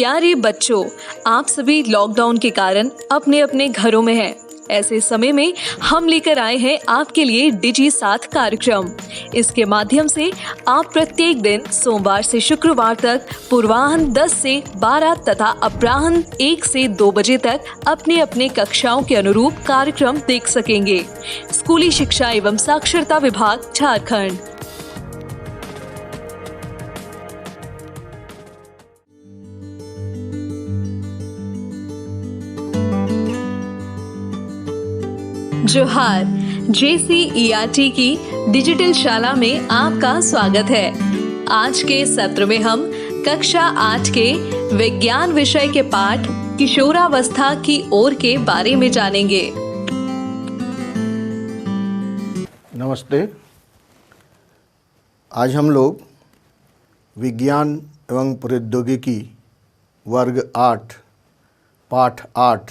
प्यारे बच्चों, आप सभी लॉकडाउन के कारण अपने अपने घरों में हैं। ऐसे समय में हम लेकर आए हैं आपके लिए डिजी साथ कार्यक्रम। इसके माध्यम से आप प्रत्येक दिन सोमवार से शुक्रवार तक पूर्वाह्न 10 से 12 तथा अपराह्न 1 से 2 बजे तक अपने अपने कक्षाओं के अनुरूप कार्यक्रम देख सकेंगे। स्कूली शिक्षा एवं साक्षरता विभाग, झारखंड। जोहार, JCERT की डिजिटल शाला में आपका स्वागत है। आज के सत्र में हम कक्षा 8 के विज्ञान विषय के पाठ किशोरावस्था की ओर के बारे में जानेंगे। नमस्ते। आज हम लोग विज्ञान एवं प्रौद्योगिकी वर्ग 8 पाठ 8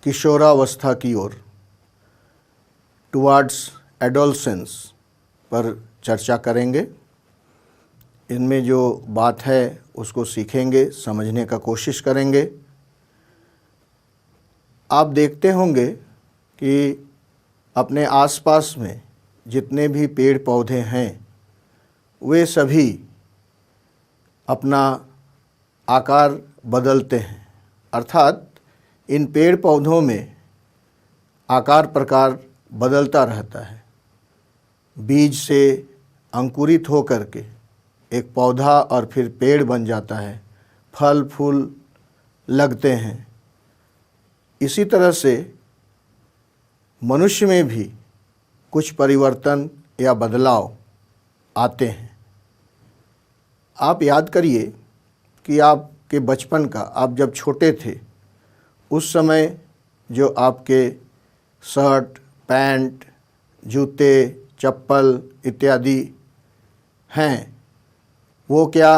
किशोरावस्था की ओर टुवर्ड्स एडोलसेंस पर चर्चा करेंगे। इनमें जो बात है उसको सीखेंगे, समझने का कोशिश करेंगे। आप देखते होंगे कि अपने आसपास में जितने भी पेड़ पौधे हैं वे सभी अपना आकार बदलते हैं, अर्थात इन पेड़ पौधों में आकार प्रकार बदलता रहता है। बीज से अंकुरित हो करके एक पौधा और फिर पेड़ बन जाता है, फल फूल लगते हैं। इसी तरह से मनुष्य में भी कुछ परिवर्तन या बदलाव आते हैं। आप याद करिए कि आपके बचपन का, आप जब छोटे थे उस समय जो आपके शर्ट, पैंट, जूते, चप्पल इत्यादि हैं, वो क्या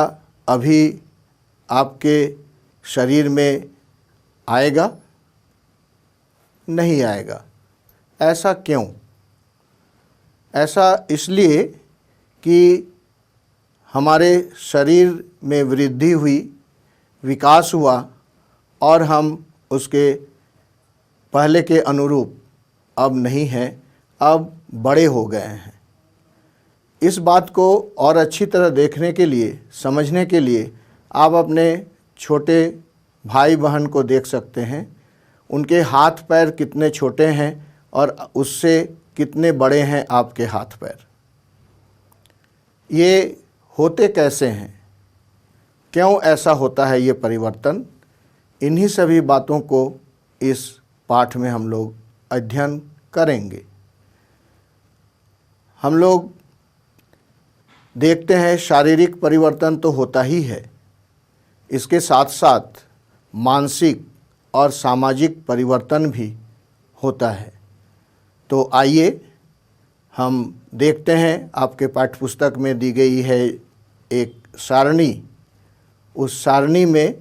अभी आपके शरीर में आएगा? नहीं आएगा। ऐसा क्यों? ऐसा इसलिए कि हमारे शरीर में वृद्धि हुई, विकास हुआ और हम उसके पहले के अनुरूप अब नहीं हैं, अब बड़े हो गए हैं। इस बात को और अच्छी तरह देखने के लिए, समझने के लिए आप अपने छोटे भाई बहन को देख सकते हैं। उनके हाथ पैर कितने छोटे हैं और उससे कितने बड़े हैं आपके हाथ पैर। ये होते कैसे हैं? क्यों ऐसा होता है ये परिवर्तन? इन्हीं सभी बातों को इस पाठ में हम लोग अध्ययन करेंगे। हम लोग देखते हैं शारीरिक परिवर्तन तो होता ही है, इसके साथ साथ मानसिक और सामाजिक परिवर्तन भी होता है। तो आइए हम देखते हैं, आपके पाठ्यपुस्तक में दी गई है एक सारणी। उस सारणी में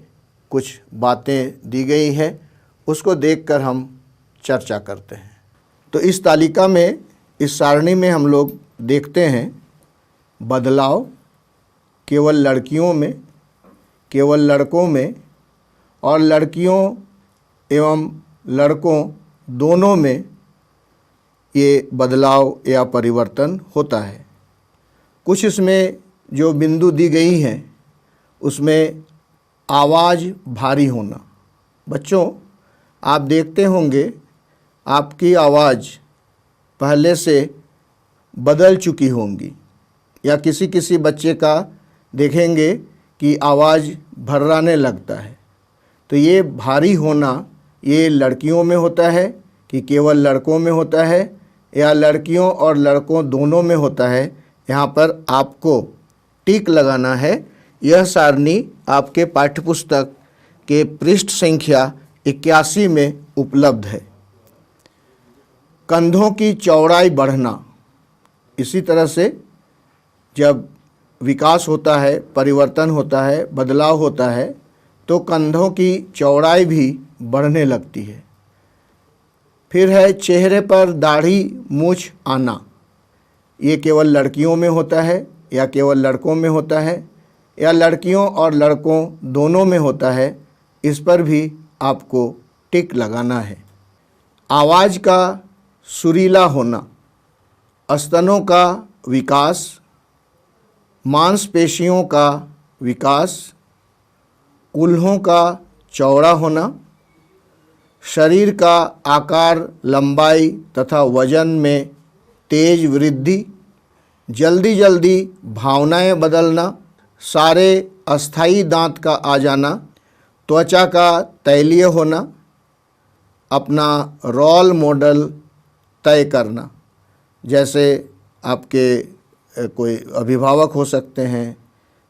कुछ बातें दी गई हैं, उसको देखकर हम चर्चा करते हैं। तो इस तालिका में, इस सारणी में हम लोग देखते हैं बदलाव केवल लड़कियों में, केवल लड़कों में और लड़कियों एवं लड़कों दोनों में ये बदलाव या परिवर्तन होता है। कुछ इसमें जो बिंदु दी गई हैं उसमें आवाज़ भारी होना। बच्चों, आप देखते होंगे आपकी आवाज़ पहले से बदल चुकी होंगी, या किसी किसी बच्चे का देखेंगे कि आवाज़ भर्राने लगता है। तो ये भारी होना ये लड़कियों में होता है कि केवल लड़कों में होता है, या लड़कियों और लड़कों दोनों में होता है? यहाँ पर आपको टिक लगाना है। यह सारणी आपके पाठ्यपुस्तक के पृष्ठ संख्या 81 में उपलब्ध है। कंधों की चौड़ाई बढ़ना। इसी तरह से जब विकास होता है, परिवर्तन होता है, बदलाव होता है, तो कंधों की चौड़ाई भी बढ़ने लगती है। फिर है चेहरे पर दाढ़ी मूछ आना। ये केवल लड़कियों में होता है या केवल लड़कों में होता है? या लड़कियों और लड़कों दोनों में होता है, इस पर भी आपको टिक लगाना है। आवाज़ का सुरीला होना, स्तनों का विकास, मांसपेशियों का विकास, कूल्हों का चौड़ा होना, शरीर का आकार, लंबाई तथा वजन में तेज वृद्धि, जल्दी जल्दी भावनाएं बदलना, सारे अस्थायी दांत का आ जाना, त्वचा का तैलीय होना, अपना रोल मॉडल तय करना, जैसे आपके कोई अभिभावक हो सकते हैं,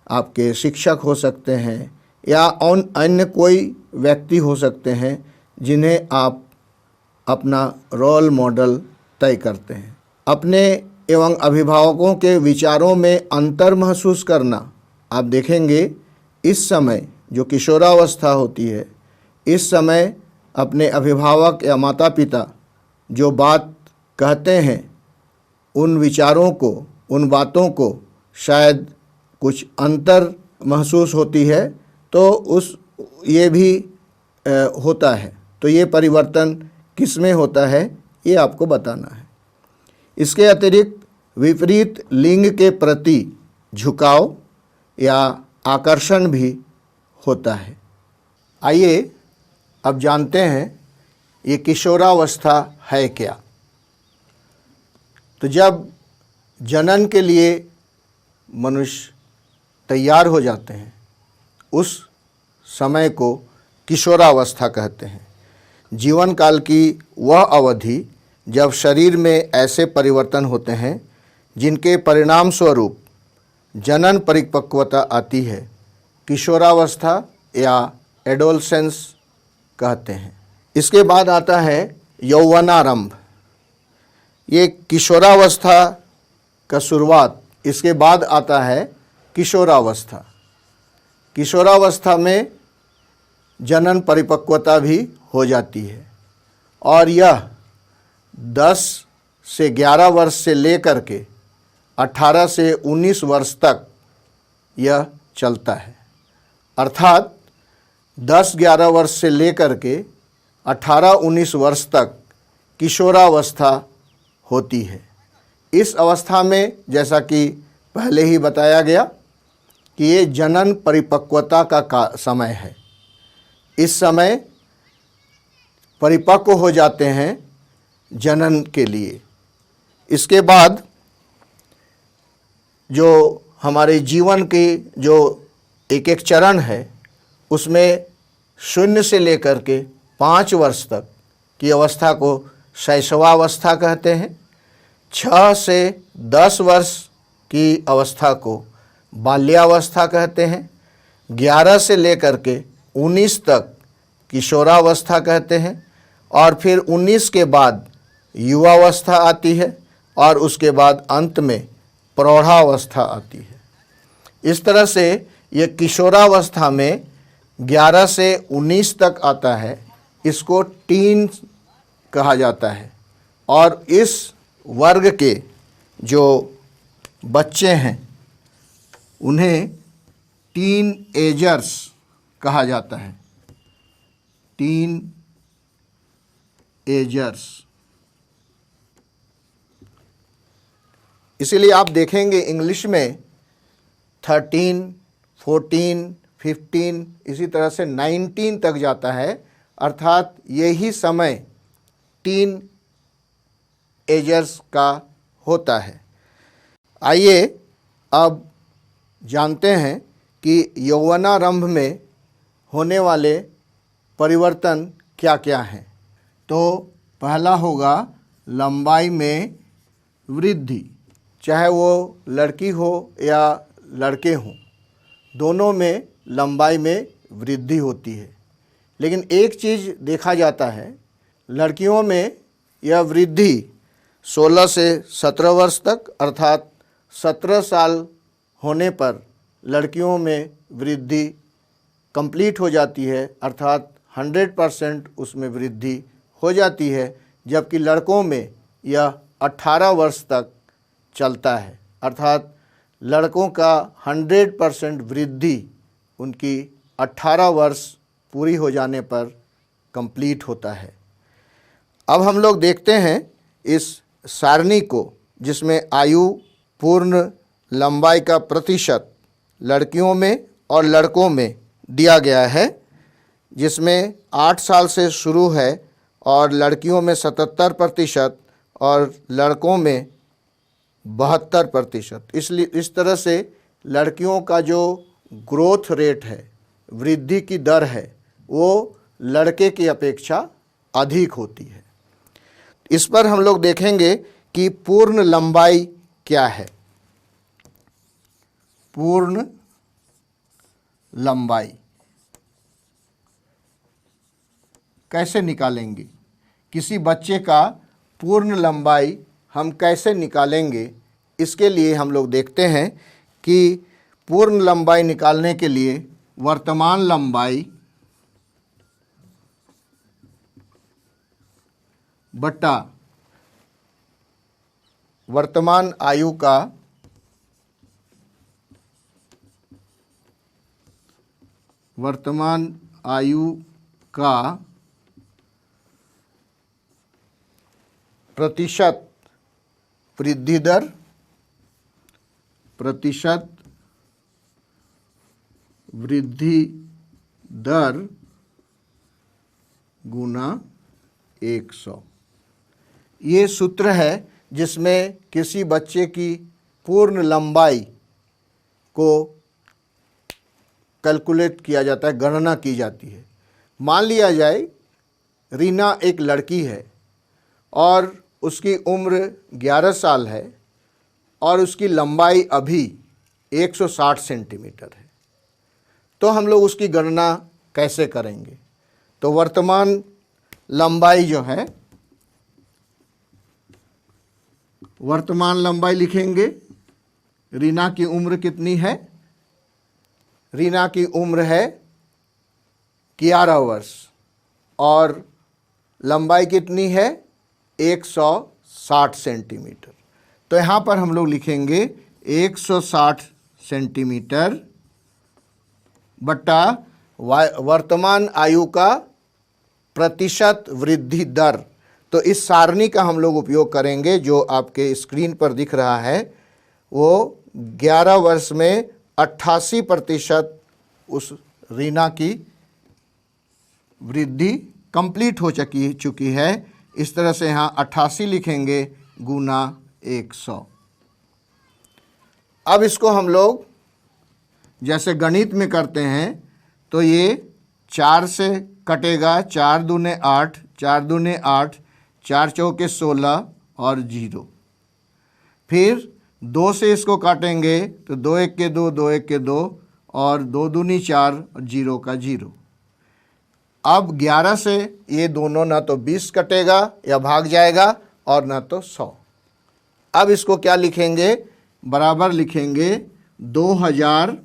आपके शिक्षक हो सकते हैं, या अन्य कोई व्यक्ति हो सकते हैं जिन्हें आप अपना रोल मॉडल तय करते हैं। अपने एवं अभिभावकों के विचारों में अंतर महसूस करना। आप देखेंगे इस समय जो किशोरावस्था होती है, इस समय अपने अभिभावक या माता पिता जो बात कहते हैं, उन विचारों को, उन बातों को शायद कुछ अंतर महसूस होती है, तो ये भी होता है। तो ये परिवर्तन किस में होता है, ये आपको बताना है। इसके अतिरिक्त विपरीत लिंग के प्रति झुकाव या आकर्षण भी होता है। आइए अब जानते हैं ये किशोरावस्था है क्या। तो जब जनन के लिए मनुष्य तैयार हो जाते हैं, उस समय को किशोरावस्था कहते हैं। जीवन काल की वह अवधि जब शरीर में ऐसे परिवर्तन होते हैं जिनके परिणाम स्वरूप जनन परिपक्वता आती है, किशोरावस्था या एडोलसेंस कहते हैं। इसके बाद आता है यौवनारंभ। ये किशोरावस्था का शुरुआत, इसके बाद आता है किशोरावस्था। किशोरावस्था में जनन परिपक्वता भी हो जाती है और यह 10 से 11 वर्ष से लेकर के 18 से 19 वर्ष तक यह चलता है। अर्थात 10-11 वर्ष से लेकर के 18-19 वर्ष तक किशोरावस्था होती है। इस अवस्था में जैसा कि पहले ही बताया गया कि ये जनन परिपक्वता का समय है। इस समय परिपक्व हो जाते हैं जनन के लिए। इसके बाद जो हमारे जीवन की जो एक एक चरण है, उसमें 0 से लेकर के 5 वर्ष तक की अवस्था को शैशवावस्था कहते हैं। 6 से 10 वर्ष की अवस्था को बाल्यावस्था कहते हैं। 11 से लेकर के 19 तक किशोरावस्था कहते हैं और फिर 19 के बाद युवावस्था आती है और उसके बाद अंत में प्रौढ़ावस्था आती है। इस तरह से ये किशोरावस्था में 11 से 19 तक आता है, इसको टीन कहा जाता है। और इस वर्ग के जो बच्चे हैं उन्हें टीन एजर्स कहा जाता है। Tin agers. इसीलिए आप देखेंगे इंग्लिश में 13, 14, 15 इसी तरह से 19 तक जाता है, अर्थात यही समय टीन एजर्स का होता है। आइए अब जानते हैं कि यौवनारंभ में होने वाले परिवर्तन क्या क्या हैं। तो पहला होगा लंबाई में वृद्धि। चाहे वो लड़की हो या लड़के हों, दोनों में लंबाई में वृद्धि होती है। लेकिन एक चीज़ देखा जाता है, लड़कियों में यह वृद्धि 16 से 17 वर्ष तक, अर्थात 17 साल होने पर लड़कियों में वृद्धि कंप्लीट हो जाती है, अर्थात 100% उसमें वृद्धि हो जाती है। जबकि लड़कों में यह 18 वर्ष तक चलता है, अर्थात लड़कों का 100% वृद्धि उनकी 18 वर्ष पूरी हो जाने पर कंप्लीट होता है। अब हम लोग देखते हैं इस सारणी को, जिसमें आयु पूर्ण लंबाई का प्रतिशत लड़कियों में और लड़कों में दिया गया है, जिसमें 8 साल से शुरू है और लड़कियों में 77% और लड़कों में 72%। इसलिए इस तरह से लड़कियों का जो ग्रोथ रेट है, वृद्धि की दर है, वो लड़के की अपेक्षा अधिक होती है। इस पर हम लोग देखेंगे कि पूर्ण लंबाई क्या है। पूर्ण लंबाई कैसे निकालेंगे? किसी बच्चे का पूर्ण लंबाई हम कैसे निकालेंगे? इसके लिए हम लोग देखते हैं कि पूर्ण लंबाई निकालने के लिए वर्तमान लंबाई बटा वर्तमान आयु का प्रतिशत वृद्धि दर गुना 100। ये सूत्र है जिसमें किसी बच्चे की पूर्ण लंबाई को कैलकुलेट किया जाता है, गणना की जाती है। मान लिया जाए रीना एक लड़की है और उसकी उम्र 11 साल है और उसकी लंबाई अभी 160 सेंटीमीटर है, तो हम लोग उसकी गणना कैसे करेंगे? तो वर्तमान लंबाई जो है, वर्तमान लंबाई लिखेंगे। रीना की उम्र कितनी है? रीना की उम्र है 11 वर्ष और लंबाई कितनी है? 160 सेंटीमीटर। तो यहाँ पर हम लोग लिखेंगे 160 सेंटीमीटर बटा वर्तमान आयु का प्रतिशत वृद्धि दर। तो इस सारणी का हम लोग उपयोग करेंगे जो आपके स्क्रीन पर दिख रहा है। वो 11 वर्ष में 88% उस रीना की वृद्धि कंप्लीट हो चुकी है। इस तरह से यहाँ 88 लिखेंगे गुना 100। अब इसको हम लोग जैसे गणित में करते हैं तो ये 4 से कटेगा, 4 दूने 8, 4 दूने 8, 4 चौके 16 और 0। फिर 2 से इसको काटेंगे तो 2 1 के 2, 2 1 के 2 और 2 दूनी 4 और 0 का 0। अब 11 से ये दोनों ना तो 20 कटेगा या भाग जाएगा और ना तो 100। अब इसको क्या लिखेंगे? बराबर लिखेंगे 2000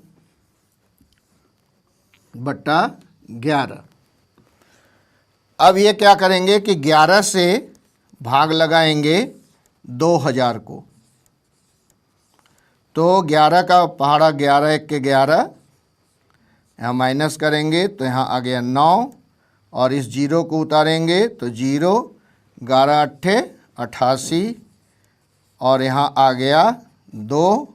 बटा 11। अब ये क्या करेंगे कि 11 से भाग लगाएंगे 2000 को, तो 11 का पहाड़ा 11 1 के 11, यहाँ माइनस करेंगे तो यहाँ आ गया 9 और इस 0 को उतारेंगे तो 0, 11 8 88 और यहाँ आ गया 2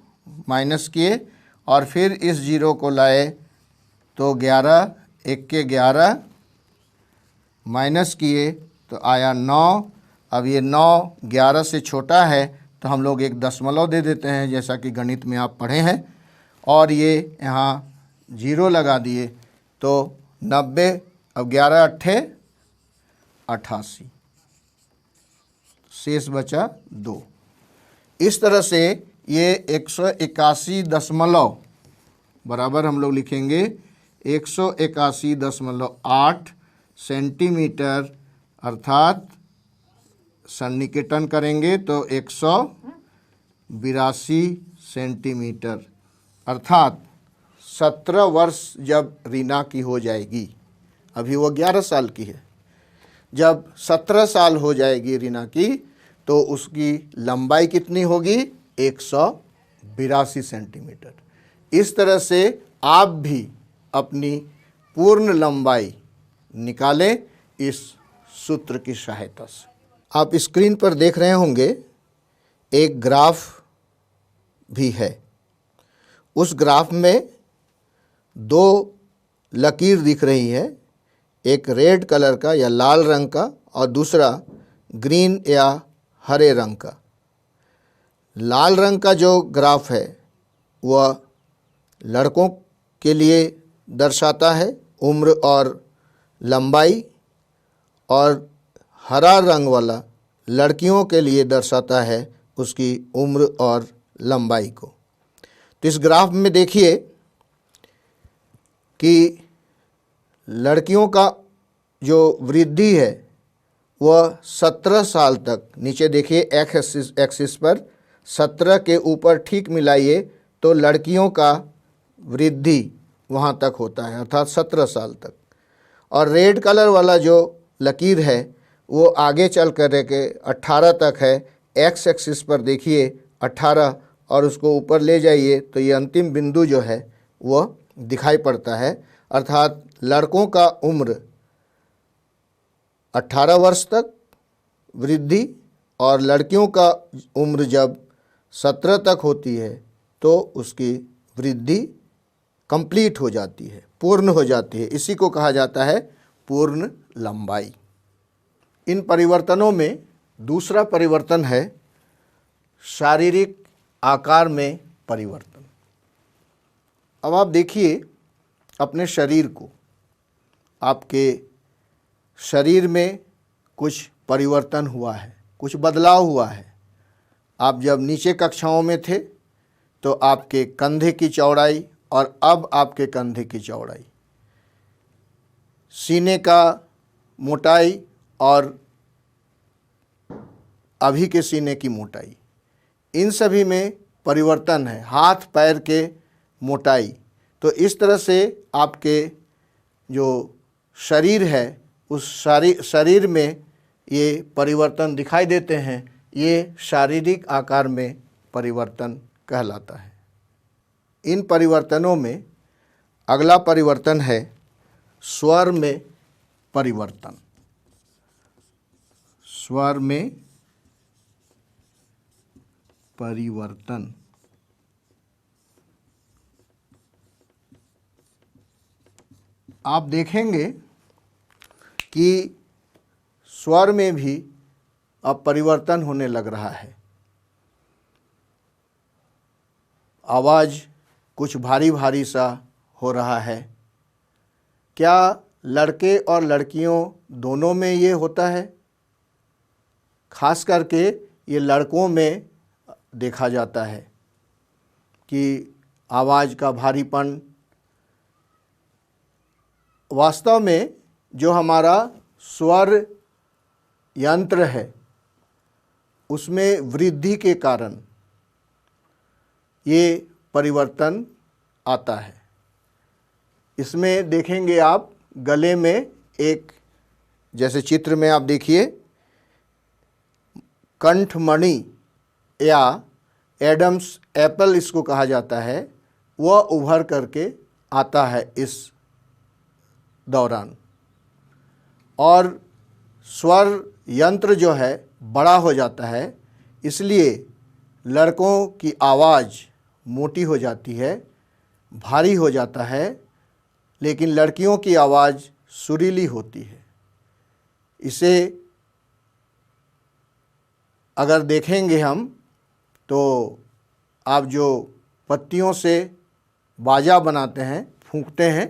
माइनस किए और फिर इस 0 को लाए तो 11 1 के 11 माइनस किए तो आया 9। अब ये 9 11 से छोटा है तो हम लोग एक दशमलव दे देते हैं, जैसा कि गणित में आप पढ़े हैं, और ये यहाँ 0 लगा दिए तो 90। अब 11 8 88, शेष बचा 2। इस तरह से ये 181 बराबर हम लोग लिखेंगे 181.8 सेंटीमीटर, अर्थात सन्निकटन करेंगे तो 182 सेंटीमीटर, अर्थात 17 वर्ष जब रीना की हो जाएगी, अभी वो 11 साल की है, जब 17 साल हो जाएगी रीना की तो उसकी लंबाई कितनी होगी? 182 82 सेंटीमीटर। इस तरह से आप भी अपनी पूर्ण लंबाई निकालें इस सूत्र की सहायता से। आप स्क्रीन पर देख रहे होंगे एक ग्राफ भी है। उस ग्राफ में दो लकीर दिख रही है, एक रेड कलर का या लाल रंग का और दूसरा ग्रीन या हरे रंग का। लाल रंग का जो ग्राफ है वह लड़कों के लिए दर्शाता है उम्र और लंबाई, और हरा रंग वाला लड़कियों के लिए दर्शाता है उसकी उम्र और लंबाई को। तो इस ग्राफ में देखिए कि लड़कियों का जो वृद्धि है वह 17 साल तक, नीचे देखिए एक्सिस पर 17 के ऊपर ठीक मिलाइए तो लड़कियों का वृद्धि वहाँ तक होता है, अर्थात 17 साल तक। और रेड कलर वाला जो लकीर है वो आगे चल कर के 18 तक है। एक्स एक्सिस पर देखिए 18 और उसको ऊपर ले जाइए तो ये अंतिम बिंदु जो है वह दिखाई पड़ता है, अर्थात लड़कों का उम्र 18 वर्ष तक वृद्धि और लड़कियों का उम्र जब 17 तक होती है तो उसकी वृद्धि कंप्लीट हो जाती है, पूर्ण हो जाती है। इसी को कहा जाता है पूर्ण लंबाई। इन परिवर्तनों में दूसरा परिवर्तन है शारीरिक आकार में परिवर्तन। अब आप देखिए अपने शरीर को, आपके शरीर में कुछ परिवर्तन हुआ है, कुछ बदलाव हुआ है। आप जब नीचे कक्षाओं में थे तो आपके कंधे की चौड़ाई और अब आपके कंधे की चौड़ाई, सीने का मोटाई और अभी के सीने की मोटाई, इन सभी में परिवर्तन है। हाथ पैर के मोटाई, तो इस तरह से आपके जो शरीर है उस शरीर में ये परिवर्तन दिखाई देते हैं। ये शारीरिक आकार में परिवर्तन कहलाता है। इन परिवर्तनों में अगला परिवर्तन है स्वर में परिवर्तन। स्वर में परिवर्तन। आप देखेंगे कि स्वर में भी अब परिवर्तन होने लग रहा है। आवाज़ कुछ भारी भारी सा हो रहा है। क्या लड़के और लड़कियों दोनों में ये होता है? खास करके ये लड़कों में देखा जाता है कि आवाज़ का भारीपन। वास्तव में जो हमारा स्वर यंत्र है उसमें वृद्धि के कारण ये परिवर्तन आता है। इसमें देखेंगे आप गले में एक, जैसे चित्र में आप देखिए, कंठमणि या एडम्स एप्पल इसको कहा जाता है, वह उभर करके आता है इस दौरान। और स्वर यंत्र जो है बड़ा हो जाता है, इसलिए लड़कों की आवाज़ मोटी हो जाती है, भारी हो जाता है, लेकिन लड़कियों की आवाज़ सुरीली होती है। इसे अगर देखेंगे हम तो आप जो पत्तियों से बाजा बनाते हैं, फूंकते हैं,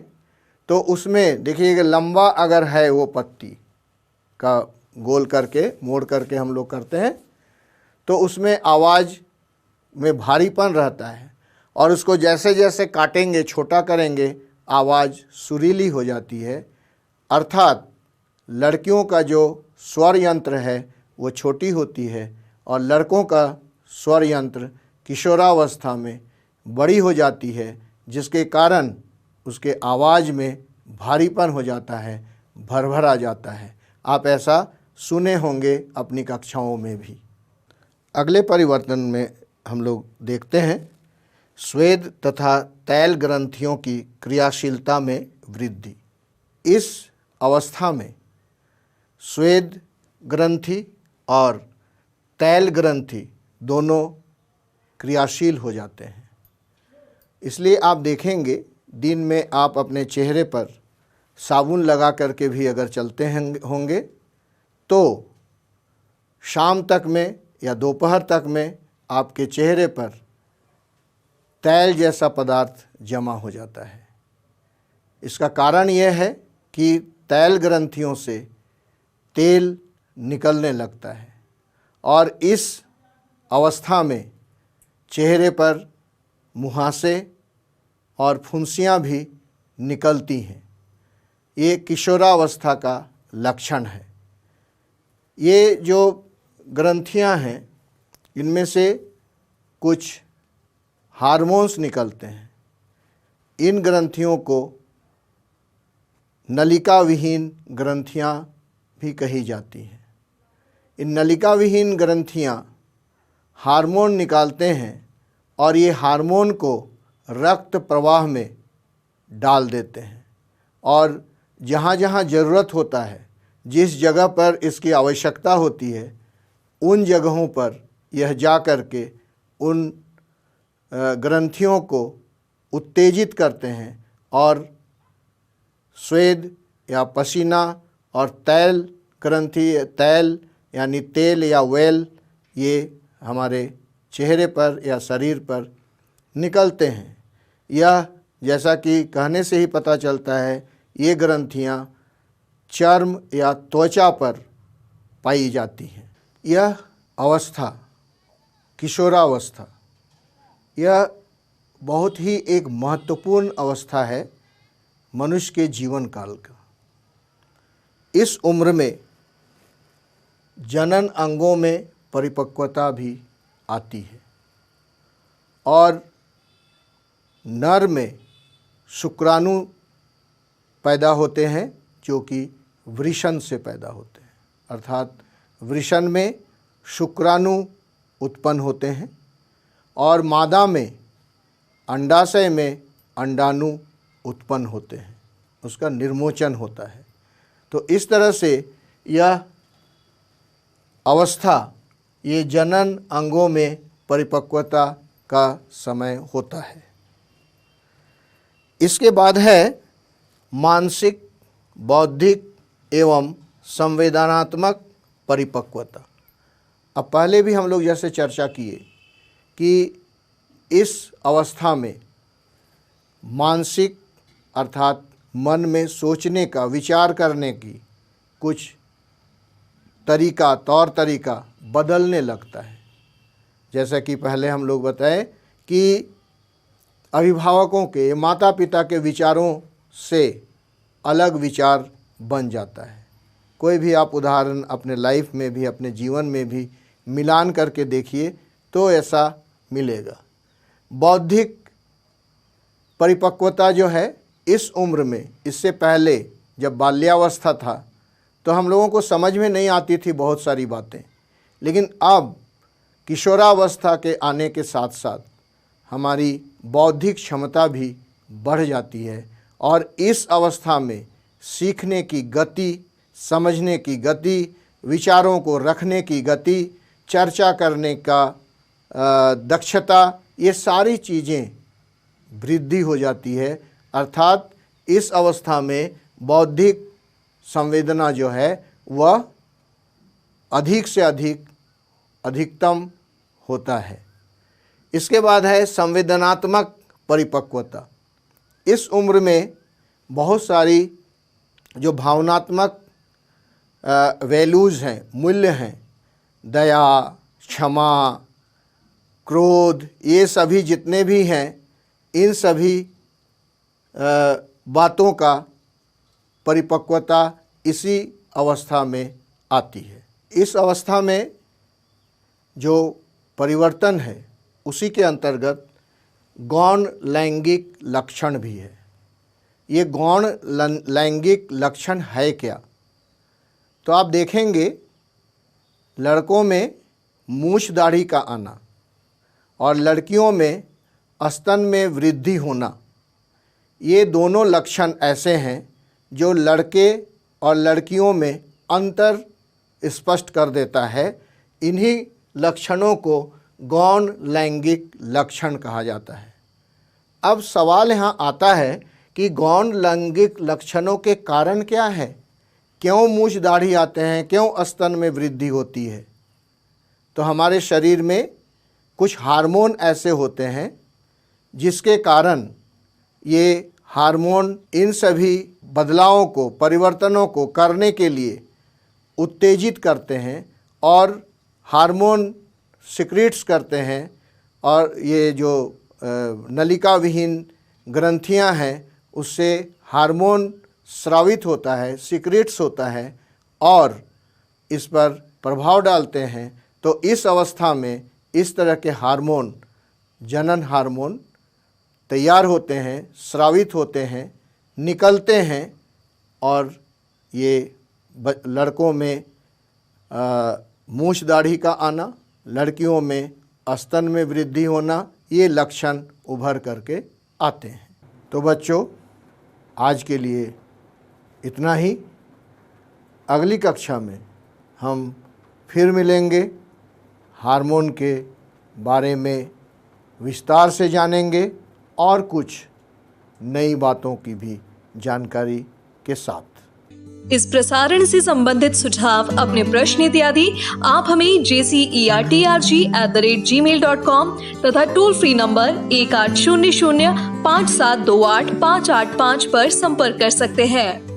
तो उसमें देखिएगा लंबा अगर है वो पत्ती का गोल करके मोड़ करके हम लोग करते हैं तो उसमें आवाज़ में भारीपन रहता है, और उसको जैसे जैसे काटेंगे, छोटा करेंगे, आवाज़ सुरीली हो जाती है। अर्थात लड़कियों का जो स्वर यंत्र है वो छोटी होती है और लड़कों का स्वर यंत्र किशोरावस्था में बड़ी हो जाती है, जिसके कारण उसके आवाज़ में भारीपन हो जाता है, भरभरा जाता है। आप ऐसा सुने होंगे अपनी कक्षाओं में भी। अगले परिवर्तन में हम लोग देखते हैं स्वेद तथा तैल ग्रंथियों की क्रियाशीलता में वृद्धि। इस अवस्था में स्वेद ग्रंथि और तैल ग्रंथि दोनों क्रियाशील हो जाते हैं। इसलिए आप देखेंगे दिन में आप अपने चेहरे पर साबुन लगा करके भी अगर चलते होंगे तो शाम तक में या दोपहर तक में आपके चेहरे पर तैल जैसा पदार्थ जमा हो जाता है। इसका कारण यह है कि तैल ग्रंथियों से तेल निकलने लगता है और इस अवस्था में चेहरे पर मुहासे और फुंसियाँ भी निकलती हैं। ये किशोरावस्था का लक्षण है। ये जो ग्रंथियां हैं इनमें से कुछ हार्मोन्स निकलते हैं। इन ग्रंथियों को नलिका विहीन ग्रंथियां भी कही जाती हैं। इन नलिका विहीन ग्रंथियां हार्मोन निकालते हैं और ये हार्मोन को रक्त प्रवाह में डाल देते हैं और जहाँ जहाँ ज़रूरत होता है, जिस जगह पर इसकी आवश्यकता होती है, उन जगहों पर यह जा कर के उन ग्रंथियों को उत्तेजित करते हैं और स्वेद या पसीना और तैल ग्रंथि, तैल यानी तेल या वेल, ये हमारे चेहरे पर या शरीर पर निकलते हैं। यह जैसा कि कहने से ही पता चलता है, ये ग्रंथियाँ चर्म या त्वचा पर पाई जाती हैं। यह अवस्था किशोरावस्था, यह बहुत ही एक महत्वपूर्ण अवस्था है मनुष्य के जीवन काल का। इस उम्र में जनन अंगों में परिपक्वता भी आती है और नर में शुक्राणु पैदा होते हैं जो कि वृषण से पैदा होते हैं, अर्थात वृषण में शुक्राणु उत्पन्न होते हैं और मादा में अंडाशय में अंडाणु उत्पन्न होते हैं, उसका निर्मोचन होता है। तो इस तरह से यह अवस्था, ये जनन अंगों में परिपक्वता का समय होता है। इसके बाद है मानसिक, बौद्धिक एवं संवेदनात्मक परिपक्वता। अब पहले भी हम लोग जैसे चर्चा किए कि इस अवस्था में मानसिक अर्थात मन में सोचने का, विचार करने की कुछ तरीका, तौर तरीका बदलने लगता है। जैसा कि पहले हम लोग बताएं कि अभिभावकों के, माता पिता के विचारों से अलग विचार बन जाता है। कोई भी आप उदाहरण अपने लाइफ में भी, अपने जीवन में भी मिलान करके देखिए तो ऐसा मिलेगा। बौद्धिक परिपक्वता जो है इस उम्र में, इससे पहले जब बाल्यावस्था था तो हम लोगों को समझ में नहीं आती थी बहुत सारी बातें, लेकिन अब किशोरावस्था के आने के साथ साथ हमारी बौद्धिक क्षमता भी बढ़ जाती है और इस अवस्था में सीखने की गति, समझने की गति, विचारों को रखने की गति, चर्चा करने का दक्षता, ये सारी चीज़ें वृद्धि हो जाती है। अर्थात इस अवस्था में बौद्धिक संवेदना जो है वह अधिक से अधिकतम होता है। इसके बाद है संवेदनात्मक परिपक्वता। इस उम्र में बहुत सारी जो भावनात्मक वैल्यूज़ हैं, मूल्य हैं, दया, क्षमा, क्रोध, ये सभी जितने भी हैं, इन सभी बातों का परिपक्वता इसी अवस्था में आती है। इस अवस्था में जो परिवर्तन है उसी के अंतर्गत गौण लैंगिक लक्षण भी है। ये गौण लैंगिक लक्षण है क्या? तो आप देखेंगे लड़कों में मूछ दाढ़ी का आना और लड़कियों में स्तन में वृद्धि होना, ये दोनों लक्षण ऐसे हैं जो लड़के और लड़कियों में अंतर स्पष्ट कर देता है। इन्हीं लक्षणों को गौण लैंगिक लक्षण कहा जाता है। अब सवाल यहाँ आता है कि गौण लैंगिक लक्षणों के कारण क्या है? क्यों मूछ दाढ़ी आते हैं? क्यों स्तन में वृद्धि होती है? तो हमारे शरीर में कुछ हार्मोन ऐसे होते हैं जिसके कारण ये हार्मोन इन सभी बदलावों को, परिवर्तनों को करने के लिए उत्तेजित करते हैं और हार्मोन सिक्रीट्स करते हैं, और ये जो नलिका विहीन ग्रंथियां हैं उससे हार्मोन स्रावित होता है, सिक्रीट्स होता है और इस पर प्रभाव डालते हैं। तो इस अवस्था में इस तरह के हार्मोन, जनन हार्मोन तैयार होते हैं, स्रावित होते हैं, निकलते हैं, और ये लड़कों में मूछ दाढ़ी का आना, लड़कियों में स्तन में वृद्धि होना, ये लक्षण उभर करके आते हैं। तो बच्चों, आज के लिए इतना ही। अगली कक्षा में हम फिर मिलेंगे, हार्मोन के बारे में विस्तार से जानेंगे और कुछ नई बातों की भी जानकारी के साथ। इस प्रसारण से संबंधित सुझाव, अपने प्रश्न इत्यादि आप हमें jcerg@gmail.com तथा टोल फ्री नंबर 1800 5728 585 पर संपर्क कर सकते हैं।